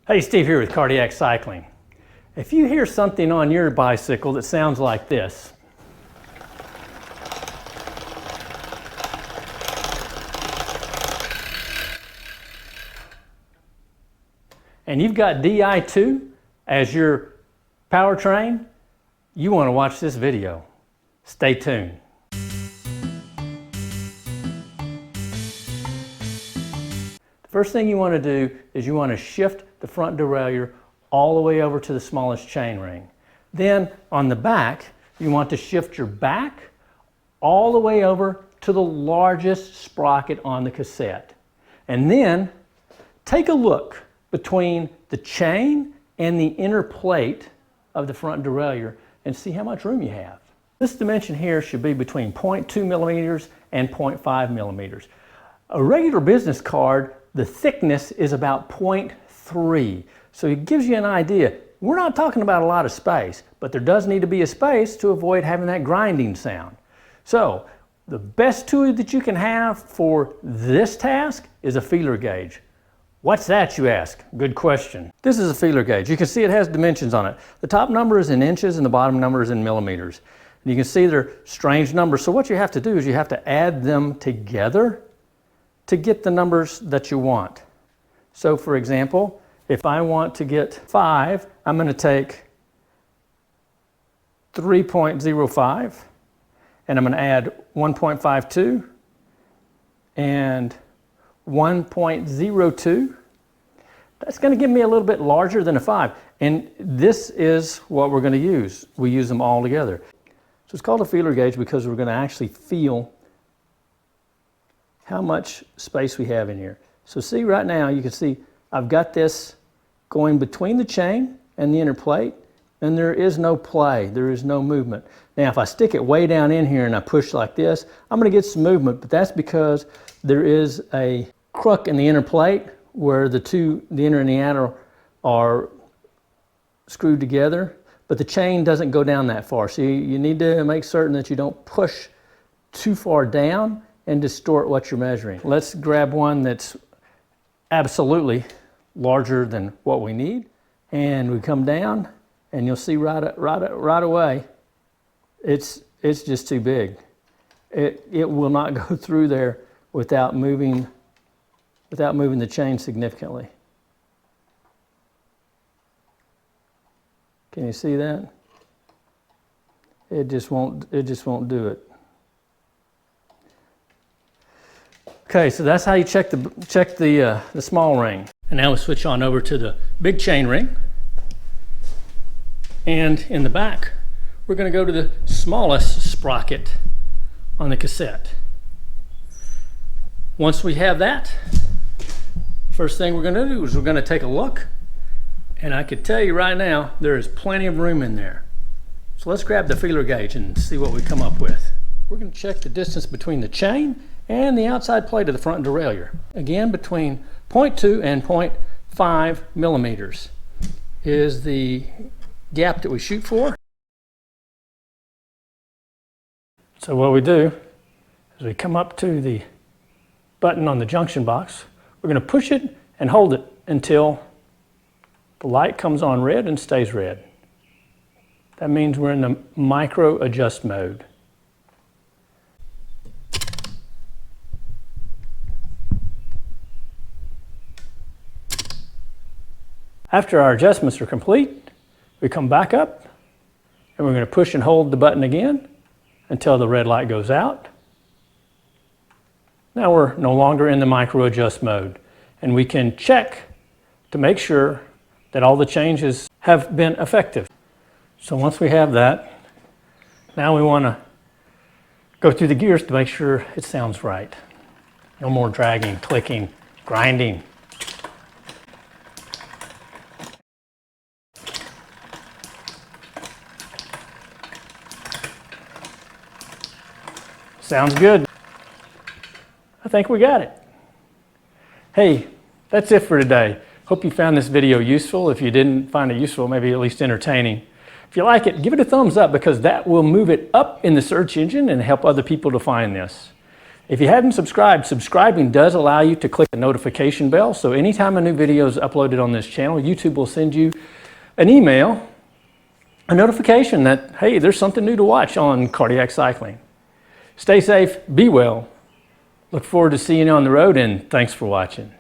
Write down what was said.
Hey, Steve here with Cardiac Cycling. If you hear something on your bicycle that sounds like this, and you've got Di2 as your powertrain, you want to watch this video. Stay tuned. The first thing you want to do is you want to shift the front derailleur all the way over to the smallest chainring. Then on the back, you want to shift your back all the way over to the largest sprocket on the cassette. And then take a look between the chain and the inner plate of the front derailleur and see how much room you have. This dimension here should be between 0.2 millimeters and 0.5 millimeters. A regular business card, the thickness is about 0.3. So it gives you an idea. We're not talking about a lot of space, but there does need to be a space to avoid having that grinding sound. So the best tool that you can have for this task is a feeler gauge. What's that, you ask? Good question. This is a feeler gauge. You can see it has dimensions on it. The top number is in inches and the bottom number is in millimeters. And you can see they're strange numbers. So what you have to do is you have to add them together to get the numbers that you want. So for example, if I want to get 5, I'm going to take 3.05 and I'm going to add 1.52 and 1.02. That's going to give me a little bit larger than a 5. And this is what we're going to use. We use them all together. So it's called a feeler gauge because we're going to actually feel how much space we have in here. So see right now, you can see I've got this going between the chain and the inner plate, and there is no play, there is no movement. Now if I stick it way down in here and I push like this, I'm going to get some movement, but that's because there is a crook in the inner plate where the inner and the outer are screwed together, but the chain doesn't go down that far. So you need to make certain that you don't push too far down and distort what you're measuring. Let's grab one that's absolutely larger than what we need, and we come down and you'll see right away it's just too big. It will not go through there without moving the chain significantly. Can you see that? It just won't do it. Okay, so that's how you check the small ring. And now we switch on over to the big chain ring. And in the back, we're going to go to the smallest sprocket on the cassette. Once we have that, first thing we're going to do is we're going to take a look. And I can tell you right now, there is plenty of room in there. So let's grab the feeler gauge and see what we come up with. We're going to check the distance between the chain and the outside plate of the front derailleur. Again, between 0.2 and 0.5 millimeters is the gap that we shoot for. So what we do is we come up to the button on the junction box. We're going to push it and hold it until the light comes on red and stays red. That means we're in the micro adjust mode. After our adjustments are complete, we come back up and we're going to push and hold the button again until the red light goes out. Now we're no longer in the micro adjust mode, and we can check to make sure that all the changes have been effective. So once we have that, now we want to go through the gears to make sure it sounds right. No more dragging, clicking, grinding. Sounds good. I think we got it. Hey, that's it for today. Hope you found this video useful. If you didn't find it useful, maybe at least entertaining. If you like it, give it a thumbs up because that will move it up in the search engine and help other people to find this. If you haven't subscribed, subscribing does allow you to click the notification bell. So anytime a new video is uploaded on this channel, YouTube will send you an email, a notification that, hey, there's something new to watch on cardiac cycling. Stay safe, be well. Look forward to seeing you on the road, and thanks for watching.